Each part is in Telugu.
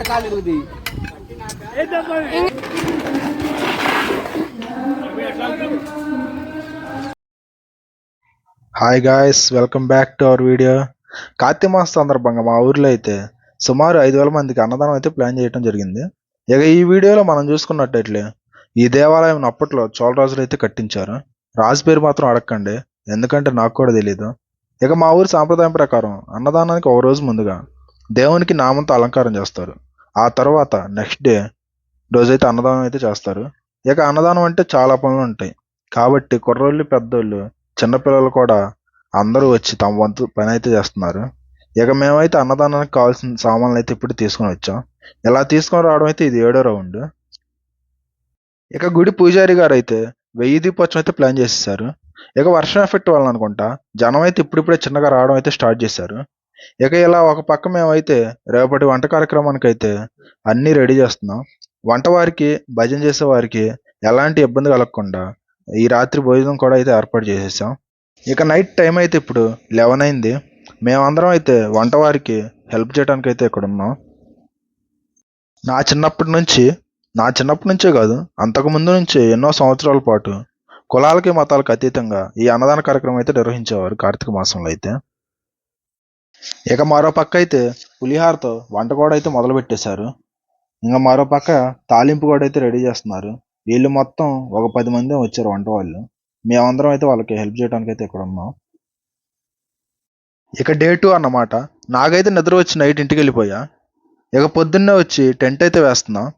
Hi guys, welcome back to our video. Karthika మాసం సందర్భంగా మా ఊర్లో అయితే సుమారు 5,000 మందికి అన్నదానం అయితే ప్లాన్ చేయడం జరిగింది. ఇక ఈ వీడియోలో మనం చూసుకున్నట్టయితే ఈ దేవాలయం అప్పట్లో చోళరాజులు అయితే కట్టించారు. రాజు పేరు మాత్రం అడగండి, ఎందుకంటే నాకు కూడా తెలియదు. ఇక మా ఊరి సాంప్రదాయం ప్రకారం అన్నదానానికి ఒక రోజు ముందుగా దేవునికి నామంతో అలంకారం చేస్తారు. ఆ తర్వాత నెక్స్ట్ డే రోజైతే అన్నదానం అయితే చేస్తారు. ఇక అన్నదానం అంటే చాలా పనులు ఉంటాయి కాబట్టి కుర్రోళ్ళు, పెద్దోళ్ళు, చిన్నపిల్లలు కూడా అందరూ వచ్చి తమ వంతు పని అయితే చేస్తున్నారు. ఇక మేమైతే అన్నదానానికి కావాల్సిన సామాన్లు అయితే ఇప్పుడు తీసుకొని వచ్చాం. ఇలా తీసుకొని రావడం అయితే ఇది 7వ రౌండ్. ఇక గుడి పూజారి గారు అయితే 1000 దీపోత్సవం అయితే ప్లాన్ చేసేసారు. ఇక వర్షం ఎఫెక్ట్ వల్ల అనుకుంటా జనం అయితే ఇప్పుడిప్పుడే చిన్నగా రావడం అయితే స్టార్ట్ చేశారు. ఇక ఇలా ఒక పక్క మేమైతే రేపటి వంట కార్యక్రమానికి అయితే అన్నీ రెడీ చేస్తున్నాం. వంట వారికి, భజన చేసే వారికి ఎలాంటి ఇబ్బంది కలగకుండా ఈ రాత్రి భోజనం కూడా అయితే ఏర్పాటు చేసేసాం. ఇక నైట్ టైం అయితే ఇప్పుడు 11 అయింది. మేమందరం అయితే వంట వారికి హెల్ప్ చేయడానికి అయితే ఇక్కడ ఉన్నాం. నా చిన్నప్పటి నుంచే కాదు, అంతకు ముందు నుంచి ఎన్నో సంవత్సరాల పాటు కులాలకి, మతాలకు అతీతంగా ఈ అన్నదాన కార్యక్రమం అయితే నిర్వహించేవారు కార్తీక మాసంలో అయితే. ఇక మరో పక్క అయితే పులిహారతో వంట కూడా అయితే మొదలు పెట్టేశారు. ఇంకా మరో పక్క తాలింపు కూడా అయితే రెడీ చేస్తున్నారు. వీళ్ళు మొత్తం ఒక 10 మంది వచ్చారు వంట వాళ్ళు. మేమందరం అయితే వాళ్ళకి హెల్ప్ చేయడానికి అయితే ఇక్కడ ఉన్నాం. ఇక డే 2 అన్నమాట. నాకైతే నిద్ర వచ్చి నైట్ ఇంటికి వెళ్ళిపోయా. ఇక పొద్దున్నే వచ్చి టెంట్ అయితే వేస్తున్నాం.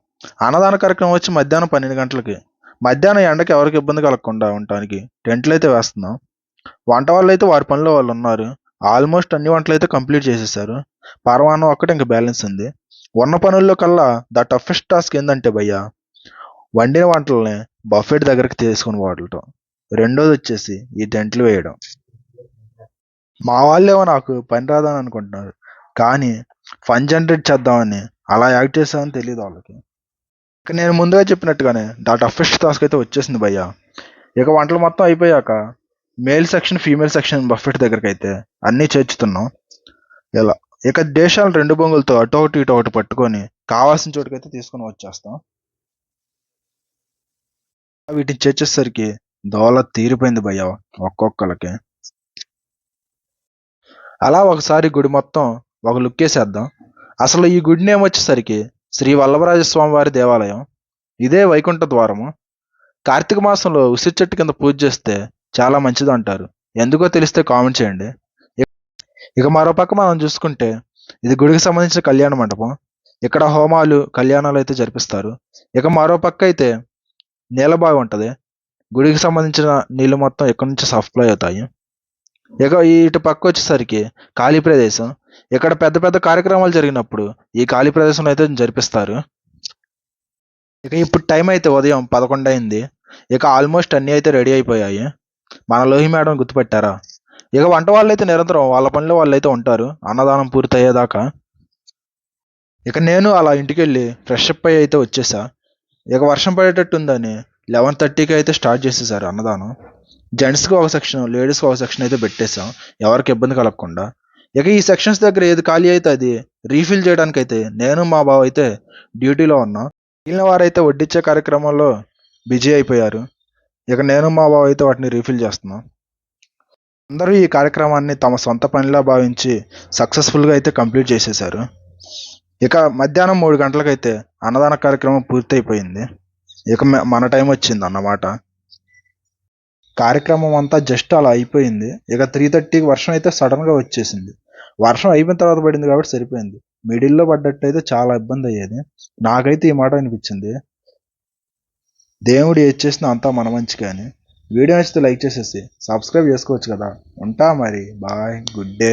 అన్నదాన కార్యక్రమం వచ్చి మధ్యాహ్నం 12 గంటలకి. మధ్యాహ్నం ఎండకి ఎవరికి ఇబ్బంది కలగకుండా ఉండటానికి టెంట్లు అయితే వేస్తున్నాం. వంట వాళ్ళు అయితే వారి పనిలో వాళ్ళు ఉన్నారు. ఆల్మోస్ట్ అన్ని వంటలు అయితే కంప్లీట్ చేసేసారు. పరమాన్నం ఒక్కటి ఇంకా బ్యాలెన్స్ ఉంది. ఉన్న పనుల్లో కల్లా ద టఫెస్ట్ టాస్క్ ఏంటంటే భయ్యా, వండిన వంటలని బఫెట్ దగ్గరికి తీసుకుని పోవటం. రెండోది వచ్చేసి ఈ టెంట్లు వేయడం. మా వాళ్ళేమో నాకు పని రాదని అనుకుంటున్నారు, కానీ ఫన్ జనరేట్ చేద్దామని అలా యాక్ట్ చేస్తామని తెలియదు వాళ్ళకి. ఇక నేను ముందుగా చెప్పినట్టుగానే ద టఫెస్ట్ టాస్క్ అయితే వచ్చేసింది భయ్యా. ఇక వంటలు మొత్తం అయిపోయాక male section, female section buffet దగ్గరికి అయితే అన్నీ చేర్చుతున్నాం. ఇలా ఇక దేశాలు 2 బొంగులతో అటు ఒకటి ఇటు ఒకటి పట్టుకొని కావాల్సిన చోటుకైతే తీసుకొని వచ్చేస్తాం. వీటిని చేర్చేసరికి దోల తీరిపోయింది భయ్య ఒక్కొక్కరికి. అలా ఒకసారి గుడి మొత్తం ఒక లుక్ వేసేద్దాం. అసలు ఈ గుడి నేమ్ వచ్చేసరికి శ్రీ వల్లభరాజస్వామి వారి దేవాలయం. ఇదే వైకుంఠ ద్వారము. కార్తీక మాసంలో ఉసిరి చెట్టు కింద పూజ చేస్తే చాలా మంచిది అంటారు. ఎందుకో తెలిస్తే కామెంట్ చేయండి. ఇక మరో పక్క మనం చూసుకుంటే ఇది గుడికి సంబంధించిన కళ్యాణ మండపం. ఇక్కడ హోమాలు, కళ్యాణాలు అయితే జరిపిస్తారు. ఇక మరో పక్క అయితే నీలబావి ఉంటుంది. గుడికి సంబంధించిన నీళ్ళు మొత్తం ఇక్కడ నుంచి సప్లై అవుతాయి. ఇక ఇటు పక్క వచ్చేసరికి ఖాళీ ప్రదేశం. ఇక్కడ పెద్ద పెద్ద కార్యక్రమాలు జరిగినప్పుడు ఈ ఖాళీ ప్రదేశంలో అయితే జరిపిస్తారు. ఇక ఇప్పుడు టైం అయితే ఉదయం 11 అయింది. ఇక ఆల్మోస్ట్ అన్నీ అయితే రెడీ అయిపోయాయి. మన లోహి మేడం గుర్తుపెట్టారా? ఇక వంట వాళ్ళు అయితే నిరంతరం వాళ్ళ పనిలో వాళ్ళు అయితే ఉంటారు అన్నదానం పూర్తి అయ్యేదాకా. ఇక నేను అలా ఇంటికి వెళ్ళి ఫ్రెష్ అప్ అయ్యి అయితే వచ్చేసా. ఇక వర్షం పడేటట్టు ఉందని 11:30కి అయితే స్టార్ట్ చేసేసారు అన్నదానం. జెంట్స్కి ఒక సెక్షన్, లేడీస్కి ఒక సెక్షన్ అయితే పెట్టేసాం, ఎవరికి ఇబ్బంది కలగకుండా. ఇక ఈ సెక్షన్స్ దగ్గర ఏది ఖాళీ అయితే అది రీఫిల్ చేయడానికి అయితే నేను, మా బావ అయితే డ్యూటీలో ఉన్నాం. మిగిలిన వారైతే వడ్డించే కార్యక్రమంలో బిజీ అయిపోయారు. ఇక నేను, మా బావ అయితే వాటిని రీఫిల్ చేస్తున్నాం. అందరూ ఈ కార్యక్రమాన్ని తమ సొంత పనిలా భావించి సక్సెస్ఫుల్గా అయితే కంప్లీట్ చేసేసారు. ఇక మధ్యాహ్నం 3 గంటలకైతే అన్నదాన కార్యక్రమం పూర్తయిపోయింది. ఇక మన టైం వచ్చింది అన్నమాట. కార్యక్రమం అంతా జస్ట్ అలా అయిపోయింది. ఇక 3:30కి వర్షం అయితే సడన్గా వచ్చేసింది. వర్షం అయిపోయిన తర్వాత పడింది కాబట్టి సరిపోయింది. మిడిల్లో పడ్డట్టు అయితే చాలా ఇబ్బంది అయ్యేది. నాకైతే ఈ మాట అనిపించింది, దేవుడు ఏది చేసినా అంతా మన మంచిగా అని. వీడియో నచ్చితే లైక్ చేసేసి సబ్స్క్రైబ్ చేసుకోవచ్చు కదా. ఉంటా మరి, బాయ్, గుడ్ డే.